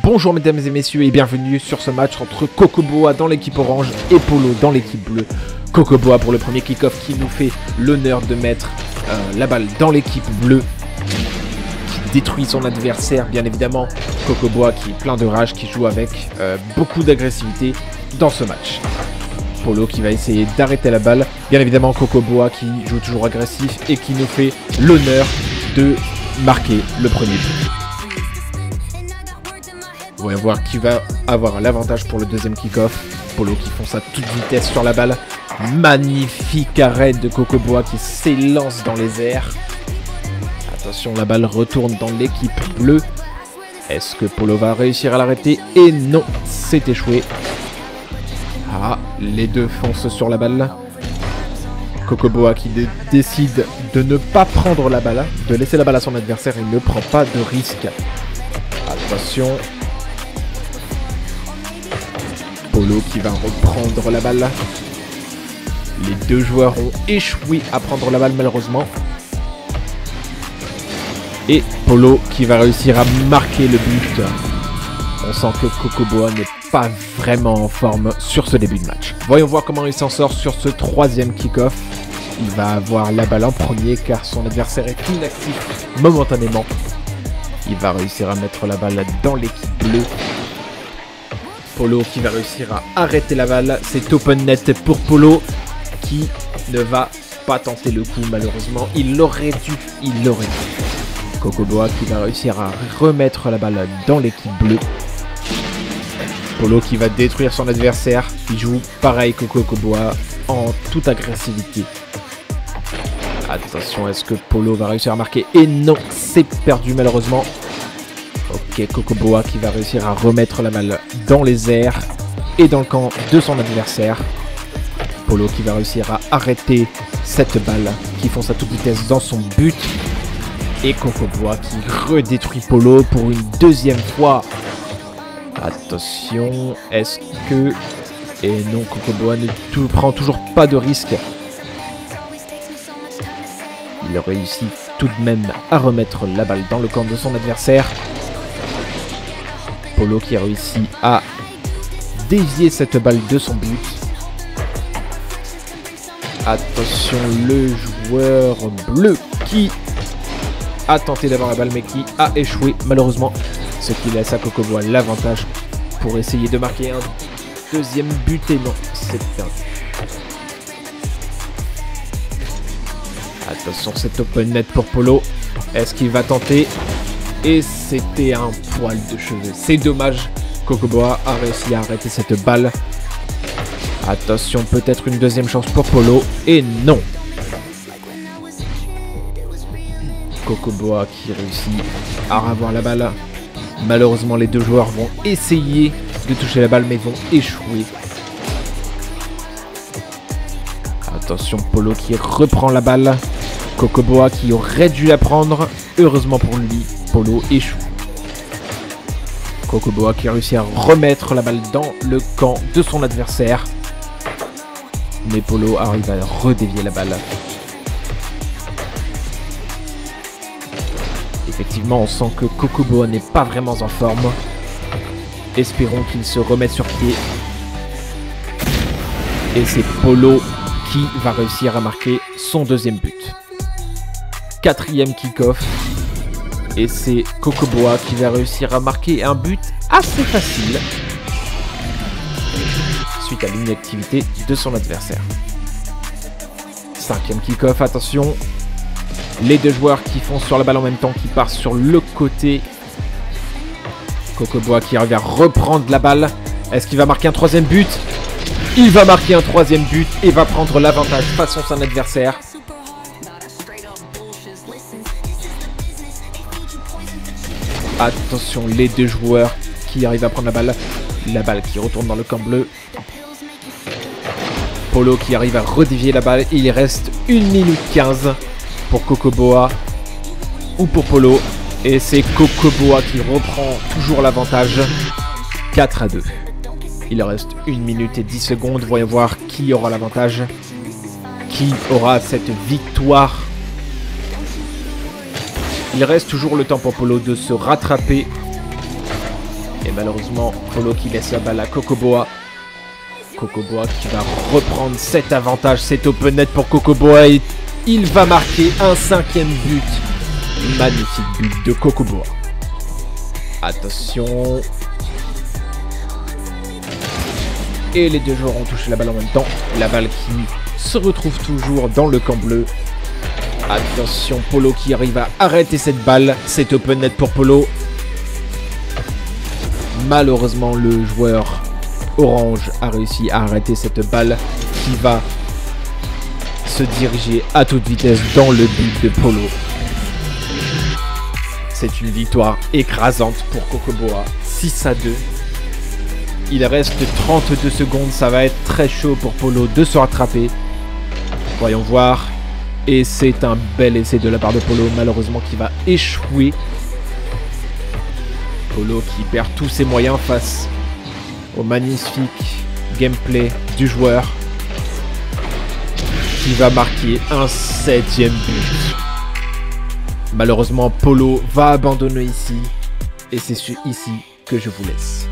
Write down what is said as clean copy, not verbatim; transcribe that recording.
Bonjour mesdames et messieurs et bienvenue sur ce match entre Cocoboa dans l'équipe orange et Polo dans l'équipe bleue. Cocoboa pour le premier kick-off qui nous fait l'honneur de mettre la balle dans l'équipe bleue, qui détruit son adversaire bien évidemment. Cocoboa qui est plein de rage, qui joue avec beaucoup d'agressivité dans ce match. Polo qui va essayer d'arrêter la balle, bien évidemment Cocoboa qui joue toujours agressif et qui nous fait l'honneur de marquer le premier but. On va voir qui va avoir l'avantage pour le deuxième kick-off. Polo qui fonce à toute vitesse sur la balle. Magnifique arrêt de Cocoboa qui s'élance dans les airs. Attention, la balle retourne dans l'équipe bleue. Est-ce que Polo va réussir à l'arrêter? Et non, c'est échoué. Ah, les deux foncent sur la balle. Cocoboa qui décide de ne pas prendre la balle, de laisser la balle à son adversaire. Il ne prend pas de risque. Attention. Polo qui va reprendre la balle. Les deux joueurs ont échoué à prendre la balle malheureusement. Et Polo qui va réussir à marquer le but. On sent que Cocoboa n'est pas vraiment en forme sur ce début de match. Voyons voir comment il s'en sort sur ce troisième kick-off. Il va avoir la balle en premier car son adversaire est inactif momentanément. Il va réussir à mettre la balle dans l'équipe bleue. Polo qui va réussir à arrêter la balle. C'est open net pour Polo qui ne va pas tenter le coup malheureusement. Il l'aurait dû. Cocoboa qui va réussir à remettre la balle dans l'équipe bleue. Polo qui va détruire son adversaire. Il joue pareil que Cocoboa en toute agressivité. Attention, est-ce que Polo va réussir à marquer? Et non, c'est perdu malheureusement. Ok, Cocoboa qui va réussir à remettre la balle dans les airs et dans le camp de son adversaire. Polo qui va réussir à arrêter cette balle qui fonce à toute vitesse dans son but. Et Cocoboa qui redétruit Polo pour une deuxième fois. Attention, est-ce que... Et non, Cocoboa ne prend toujours pas de risque. Il réussit tout de même à remettre la balle dans le camp de son adversaire. Polo qui a réussi à dévier cette balle de son but. Attention, le joueur bleu qui a tenté d'avoir la balle mais qui a échoué malheureusement. Ce qui laisse à Cocoboa l'avantage pour essayer de marquer un deuxième but et non, c'est perdu. Attention, c'est open net pour Polo. Est-ce qu'il va tenter? Et c'était un poil de cheveux. C'est dommage. Cocoboa a réussi à arrêter cette balle. Attention, peut-être une deuxième chance pour Polo. Et non. Cocoboa qui réussit à avoir la balle. Malheureusement, les deux joueurs vont essayer de toucher la balle mais vont échouer. Attention, Polo qui reprend la balle. Cocoboa qui aurait dû la prendre. Heureusement pour lui, Polo échoue. Cocoboa qui a réussi à remettre la balle dans le camp de son adversaire. Mais Polo arrive à redévier la balle. Effectivement, on sent que Cocoboa n'est pas vraiment en forme. Espérons qu'il se remette sur pied. Et c'est Polo qui va réussir à marquer son deuxième but. Quatrième kick-off. Et c'est Cocoboa qui va réussir à marquer un but assez facile suite à l'inactivité de son adversaire. Cinquième kick-off, attention. Les deux joueurs qui foncent sur la balle en même temps, qui partent sur le côté. Cocoboa qui arrive à reprendre la balle. Est-ce qu'il va marquer un troisième but? Il va marquer un troisième but et va prendre l'avantage face à son adversaire. Attention, les deux joueurs qui arrivent à prendre la balle. La balle qui retourne dans le camp bleu. Polo qui arrive à redévier la balle. Il reste 1 minute 15 pour Cocoboa ou pour Polo. Et c'est Cocoboa qui reprend toujours l'avantage. 4-2. Il reste 1 minute et 10 secondes. Voyons voir qui aura l'avantage. Qui aura cette victoire. Il reste toujours le temps pour Polo de se rattraper. Et malheureusement, Polo qui laisse la balle à Kokoboa. Kokoboa qui va reprendre cet avantage, cet open net pour Kokoboa et il va marquer un 5e but. Magnifique but de Kokoboa. Attention. Et les deux joueurs ont touché la balle en même temps. La balle qui se retrouve toujours dans le camp bleu. Attention, Polo qui arrive à arrêter cette balle. C'est open net pour Polo. Malheureusement, le joueur orange a réussi à arrêter cette balle qui va se diriger à toute vitesse dans le but de Polo. C'est une victoire écrasante pour Kokoboa. 6-2. Il reste 32 secondes. Ça va être très chaud pour Polo de se rattraper. Voyons voir. Et c'est un bel essai de la part de Polo. Malheureusement qui va échouer. Polo qui perd tous ses moyens face au magnifique gameplay du joueur. Qui va marquer un 7e but. Malheureusement, Polo va abandonner ici. Et c'est ici que je vous laisse.